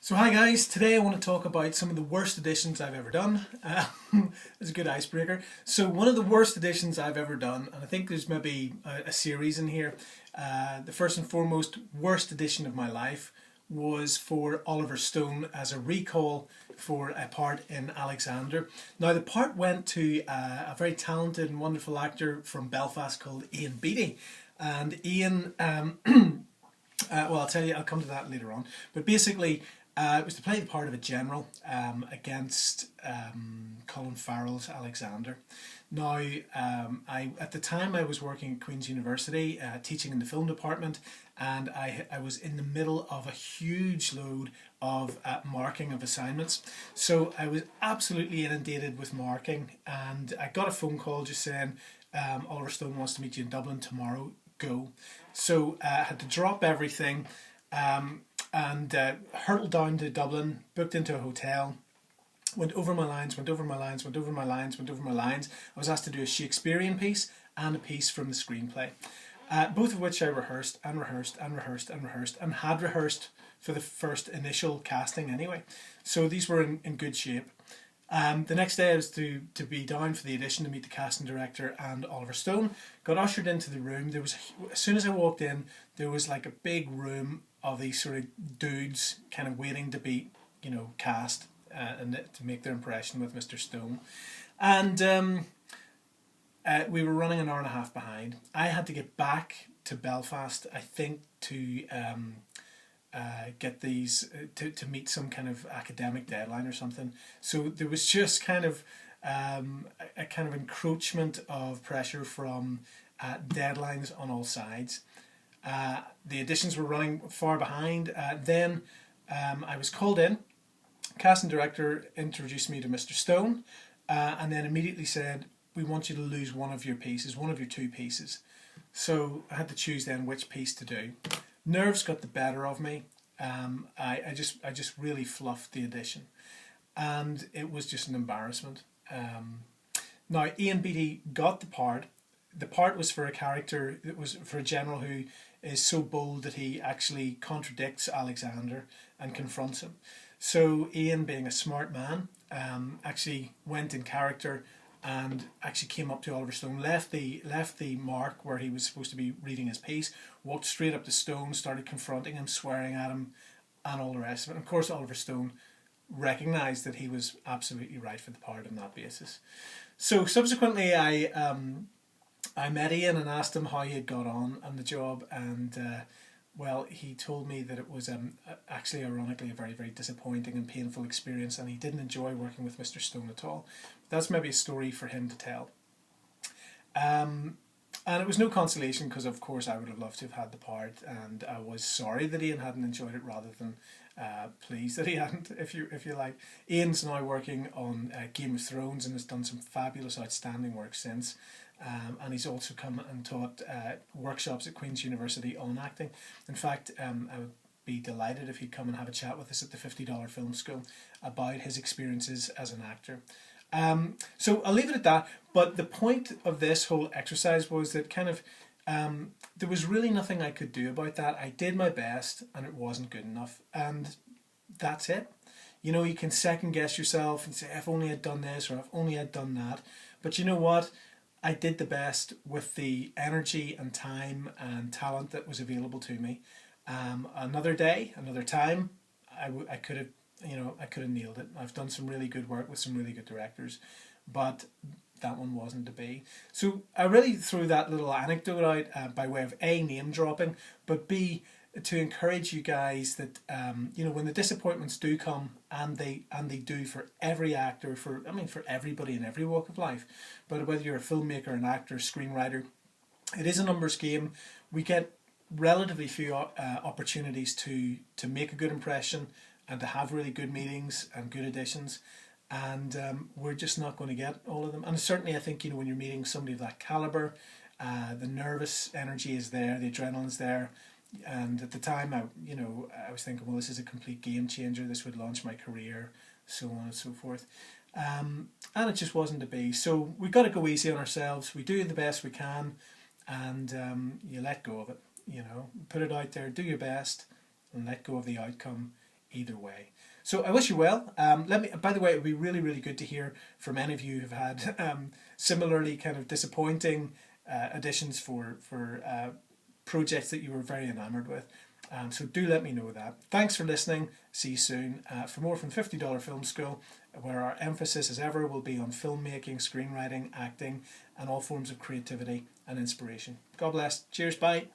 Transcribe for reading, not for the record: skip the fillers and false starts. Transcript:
So hi guys, today I want to talk about some of the worst auditions I've ever done. It's a good icebreaker. So one of the worst auditions I've ever done, and I think there's maybe a series in here, the first and foremost worst audition of my life was for Oliver Stone as a recall for a part in Alexander. Now the part went to a very talented and wonderful actor from Belfast called Ian Beattie. And Ian, well I'll tell you, I'll come to that later on. But basically it was to play the part of a general against Colin Farrell's Alexander. Now, at the time I was working at Queen's University, teaching in the film department, and I was in the middle of a huge load of marking of assignments. So I was absolutely inundated with marking, and I got a phone call just saying, Oliver Stone wants to meet you in Dublin tomorrow, go. So I had to drop everything. And hurtled down to Dublin, booked into a hotel, went over my lines, went over my lines, went over my lines, went over my lines. I was asked to do a Shakespearean piece and a piece from the screenplay, both of which I rehearsed and rehearsed and rehearsed and rehearsed and had rehearsed for the first initial casting anyway. So these were in good shape. The next day I was to be down for the audition to meet the casting director and Oliver Stone. Got ushered into the room. There was, as soon as I walked in, there was like a big room of these sort of dudes kind of waiting to be, cast and to make their impression with Mr. Stone. And we were running an hour and a half behind. I had to get back to Belfast, I think, to get these to meet some kind of academic deadline or something. So there was just kind of a kind of encroachment of pressure from deadlines on all sides. The auditions were running far behind. Then I was called in. Casting director introduced me to Mr. Stone, and then immediately said, "We want you to lose one of your pieces, one of your two pieces." So I had to choose then which piece to do. Nerves got the better of me. I just really fluffed the audition, and it was just an embarrassment. Now Ian Beattie got the part. The part was for a character that was for a general who is so bold that he actually contradicts Alexander and confronts him. So Ian, being a smart man, actually went in character and actually came up to Oliver Stone, left the mark where he was supposed to be reading his piece, walked straight up to Stone, started confronting him, swearing at him, and all the rest of it. And of course, Oliver Stone recognised that he was absolutely right for the part on that basis. So subsequently, I met Ian and asked him how he had got on the job, and well, he told me that it was actually, ironically, a very, very disappointing and painful experience, and he didn't enjoy working with Mr. Stone at all. That's maybe a story for him to tell. And it was no consolation, because of course I would have loved to have had the part, and I was sorry that Ian hadn't enjoyed it rather than pleased that he hadn't, if you like. Ian's now working on Game of Thrones and has done some fabulous, outstanding work since. And he's also come and taught workshops at Queen's University on acting. In fact, I would be delighted if he'd come and have a chat with us at the $50 Film School about his experiences as an actor. So I'll leave it at that. But the point of this whole exercise was that kind of there was really nothing I could do about that. I did my best and it wasn't good enough. And that's it. You can second guess yourself and say, if only I'd done this or if only I'd done that. But you know what? I did the best with the energy and time and talent that was available to me. Another day, another time, I could have, I could have nailed it. I've done some really good work with some really good directors, but that one wasn't to be. So I really threw that little anecdote out by way of A, name dropping, but B, to encourage you guys that when the disappointments do come, and they do for every actor, for everybody in every walk of life, but whether you're a filmmaker, an actor, screenwriter, it is a numbers game. We get relatively few opportunities to make a good impression and to have really good meetings and good auditions, and we're just not going to get all of them. And certainly I think when you're meeting somebody of that caliber, the nervous energy is there, the adrenaline's there. And at the time, I was thinking, well, this is a complete game changer. This would launch my career, so on and so forth. And it just wasn't to be. So we've got to go easy on ourselves. We do the best we can, and you let go of it. Put it out there, do your best, and let go of the outcome. either way. So I wish you well. By the way, it would be really, really good to hear from any of you who've had similarly kind of disappointing auditions for projects that you were very enamoured with. So do let me know that. Thanks for listening. See you soon. For more from $50 Film School, where our emphasis as ever will be on filmmaking, screenwriting, acting, and all forms of creativity and inspiration. God bless. Cheers. Bye.